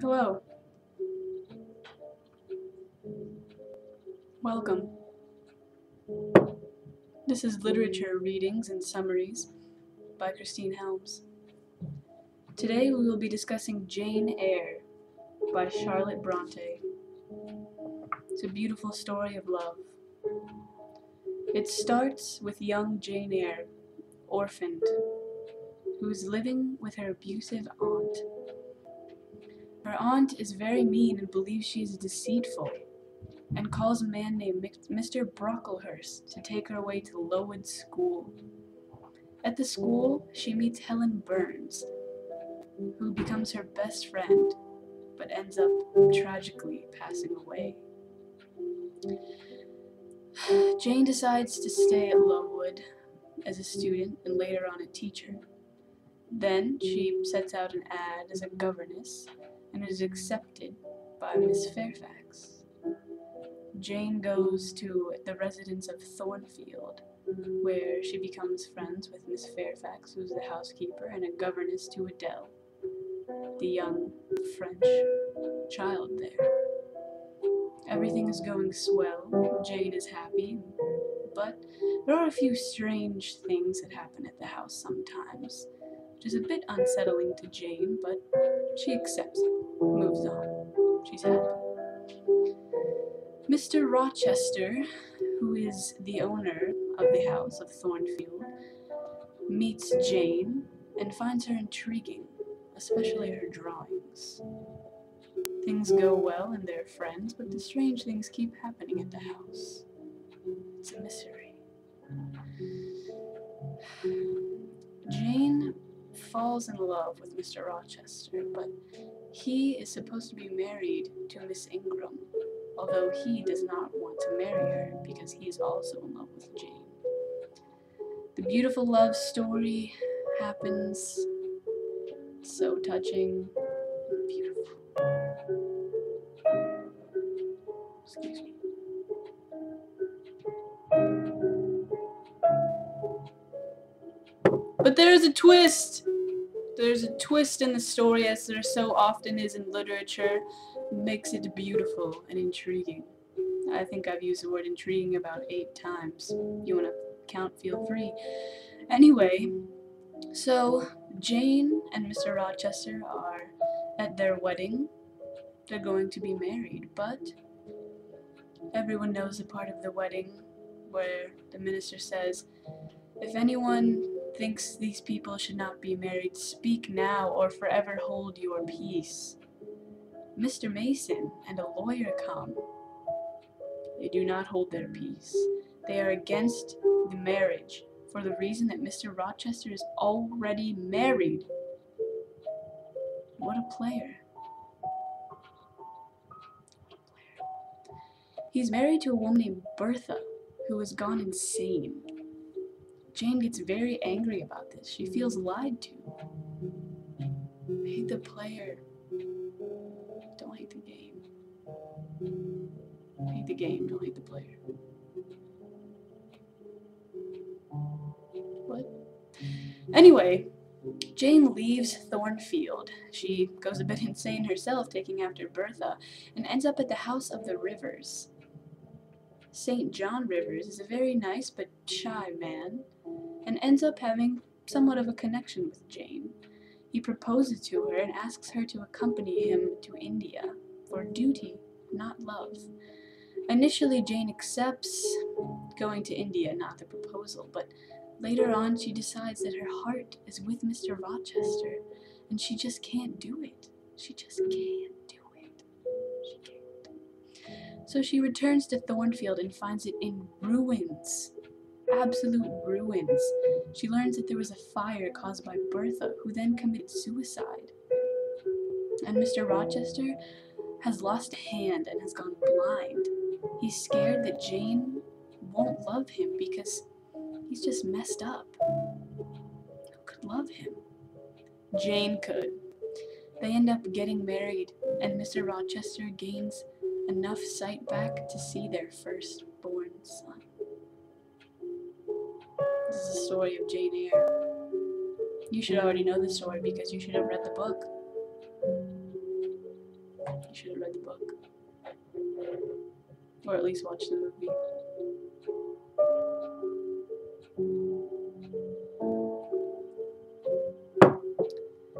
Hello. Welcome. This is Literature Readings and Summaries by Christine Helms. Today we will be discussing Jane Eyre by Charlotte Bronte. It's a beautiful story of love. It starts with young Jane Eyre, orphaned, who's living with her abusive aunt. Her aunt is very mean and believes she is deceitful, and calls a man named Mr. Brocklehurst to take her away to Lowood School. At the school, she meets Helen Burns, who becomes her best friend, but ends up tragically passing away. Jane decides to stay at Lowood as a student and later on a teacher. Then she sets out an ad as a governess and is accepted by Miss Fairfax. Jane goes to the residence of Thornfield, where she becomes friends with Miss Fairfax, who's the housekeeper and a governess to Adele, the young French child there. Everything is going swell. Jane is happy, but there are a few strange things that happen at the house sometimes, which is a bit unsettling to Jane, but she accepts it, moves on. She's happy. Mr. Rochester, who is the owner of the house of Thornfield, meets Jane and finds her intriguing, especially her drawings. Things go well and they're friends, but the strange things keep happening at the house. It's a mystery. Jane falls in love with Mr. Rochester, but he is supposed to be married to Miss Ingram, although he does not want to marry her because he is also in love with Jane. The beautiful love story happens. It's so touching and beautiful. Excuse me. But there's a twist! There's a twist in the story, as there so often is in literature, makes it beautiful and intriguing. I think I've used the word intriguing about 8 times. You want to count, feel free. Anyway, so Jane and Mr. Rochester are at their wedding. They're going to be married, but everyone knows the part of the wedding where the minister says, "If anyone thinks these people should not be married, speak now or forever hold your peace." Mr. Mason and a lawyer come. They do not hold their peace. They are against the marriage for the reason that Mr. Rochester is already married. What a player. He's married to a woman named Bertha, who has gone insane. Jane gets very angry about this. She feels lied to. Hate the player. Don't hate the game. Hate the game, don't hate the player. What? Anyway, Jane leaves Thornfield. She goes a bit insane herself, taking after Bertha, and ends up at the house of the Rivers. St. John Rivers is a very nice but shy man, and ends up having somewhat of a connection with Jane. He proposes to her and asks her to accompany him to India for duty, not love. Initially, Jane accepts going to India, not the proposal, but later on she decides that her heart is with Mr. Rochester, and she just can't do it. She just can't do it. She can't. So she returns to Thornfield and finds it in ruins. Absolute ruins. She learns that there was a fire caused by Bertha, who then committed suicide. And Mr. Rochester has lost a hand and has gone blind. He's scared that Jane won't love him because he's just messed up. Who could love him? Jane could. They end up getting married, and Mr. Rochester gains enough sight back to see their firstborn son. This is the story of Jane Eyre. You should already know the story because you should have read the book. You should have read the book. Or at least watch the movie.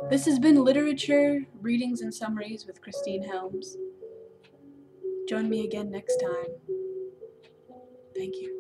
This has been Literature, Readings and Summaries with Christine Helms. Join me again next time. Thank you.